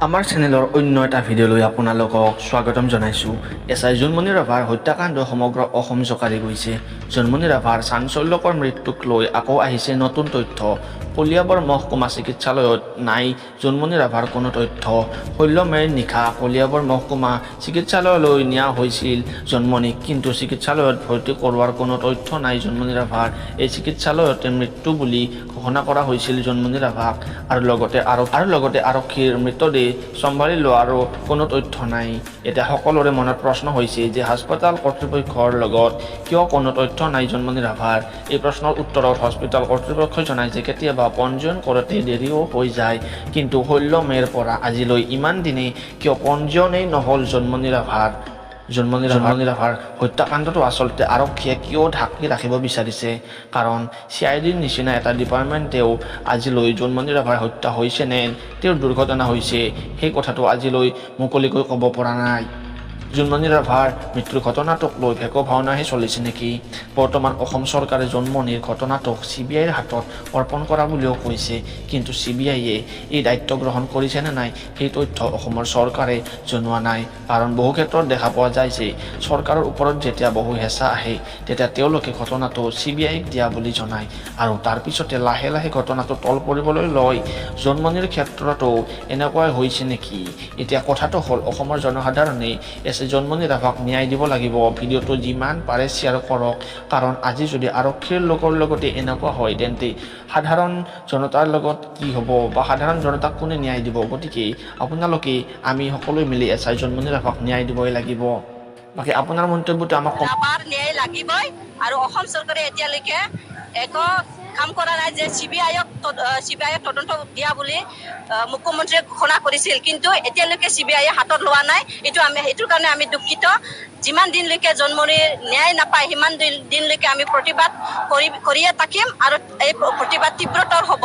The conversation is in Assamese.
আমাৰ চেনেলৰ অন্য এটা ভিডিঅ'লৈ আপোনালোকক স্বাগতম জনাইছোঁ। এছআই জোনমণি ৰাভাৰ হত্যাকাণ্ড সমগ্ৰ অসম জোকাৰি গৈছে। জোনমণি ৰাভাৰ চাঞ্চল্যকৰ মৃত্যুক লৈ আকৌ আহিছে নতুন তথ্য। কলিয়াবৰ মহকুমা চিকিৎসালয়ত নাই জোনমণি ৰাভাৰ কোনো তথ্য। 16 মে'ৰ নিশা কলিয়াবৰ মহকুমা চিকিৎসালয়লৈ নিয়া হৈছিল জোনমণিক, কিন্তু চিকিৎসালয়ত ভৰ্তি কৰোৱাৰ কোনো তথ্য নাই জোনমণি ৰাভাৰ। এই চিকিৎসালয়তে মৃত্যু বুলি ঘোষণা কৰা হৈছিল জোনমণি ৰাভাক, আৰু লগতে আৰক্ষীৰ মৃতদেহ চম্ভালি লোৱাৰো কোনো তথ্য নাই। এতিয়া সকলোৰে মনত প্ৰশ্ন হৈছে যে হাস্পতাল কৰ্তৃপক্ষৰ লগত কিয় কোনো তথ্য নাই জোনমণি ৰাভাৰ। এই প্ৰশ্নৰ উত্তৰত হস্পিতাল কৰ্তৃপক্ষই জনায় যে কেতিয়াবা পঞ্জীয়ন কৰোঁতে দেৰিও হৈ যায়, কিন্তু 16 মে'ৰ পৰা আজিলৈ ইমান দিনে কিয় পঞ্জীয়নেই নহ'ল জোনমণি ৰাভাৰ। জোনমণি ৰাভাৰ হত্যাকাণ্ডটো আচলতে আৰক্ষীয়ে কিয় ঢাকি ৰাখিব বিচাৰিছে, কাৰণ CIDৰ নিচিনা এটা ডিপাৰ্টমেণ্টেও আজিলৈ জোনমণি ৰাভাৰ হত্যা হৈছে নে তেওঁৰ দুৰ্ঘটনা হৈছে সেই কথাটো আজিলৈ মুকলিকৈ ক'ব পৰা নাই। জোনমণি ৰাভাৰ মৃত্যুৰ ঘটনাটোক লৈ ভেকু ভাওনাহে চলিছে নেকি? বৰ্তমান অসম চৰকাৰে জোনমণিৰ ঘটনাটোক CBIৰ হাতত অৰ্পণ কৰা বুলিও কৈছে, কিন্তু CBIয়ে এই দায়িত্ব গ্ৰহণ কৰিছে নে নাই সেই তথ্য অসমৰ চৰকাৰে জনোৱা নাই। কাৰণ বহু ক্ষেত্ৰত দেখা পোৱা যায় যে চৰকাৰৰ ওপৰত যেতিয়া বহু হেঁচা আহে তেতিয়া তেওঁলোকে ঘটনাটো CBIক দিয়া বুলি জনায়, আৰু তাৰ পিছতে লাহে লাহে ঘটনাটো তল পৰিবলৈ লয়। জোনমণিৰ ক্ষেত্ৰতো এনেকুৱাই হৈছে নেকি? এতিয়া কথাটো হ'ল, অসমৰ জনসাধাৰণে জোনমণি ৰাভাক ন্যায় দিব লাগিব। ভিডিঅ'টো যিমান পাৰে শ্বেয়াৰ কৰক, কাৰণ আজি যদি আৰক্ষীৰ লোকৰ লগতে এনেকুৱা হয় তেন্তে সাধাৰণ জনতাৰ লগত কি হ'ব, বা সাধাৰণ জনতাক কোনে ন্যায় দিব? গতিকে আপোনালোকে আমি সকলোৱে মিলি এছআই জোনমণি ৰাভাক ন্যায় দিবই লাগিব। বাকী আপোনাৰ মন্তব্যটো আমাক ন্যায় লাগিবই, আৰু অসম চৰকাৰে এতিয়ালৈকে একো কাম কৰা নাই যে CBIক তদন্ত দিয়া বুলি মুখ্যমন্ত্ৰীয়ে ঘোষণা কৰিছিল, কিন্তু এতিয়ালৈকে CBIয়ে হাতত লোৱা নাই। এইটোৰ কাৰণে আমি দুখিত। যিমান দিনলৈকে জোনমণিৰ ন্যায় নাপায় সিমান দিনলৈকে আমি প্ৰতিবাদ কৰিয়ে থাকিম, আৰু এই প্ৰতিবাদ তীব্ৰতৰ হ'ব।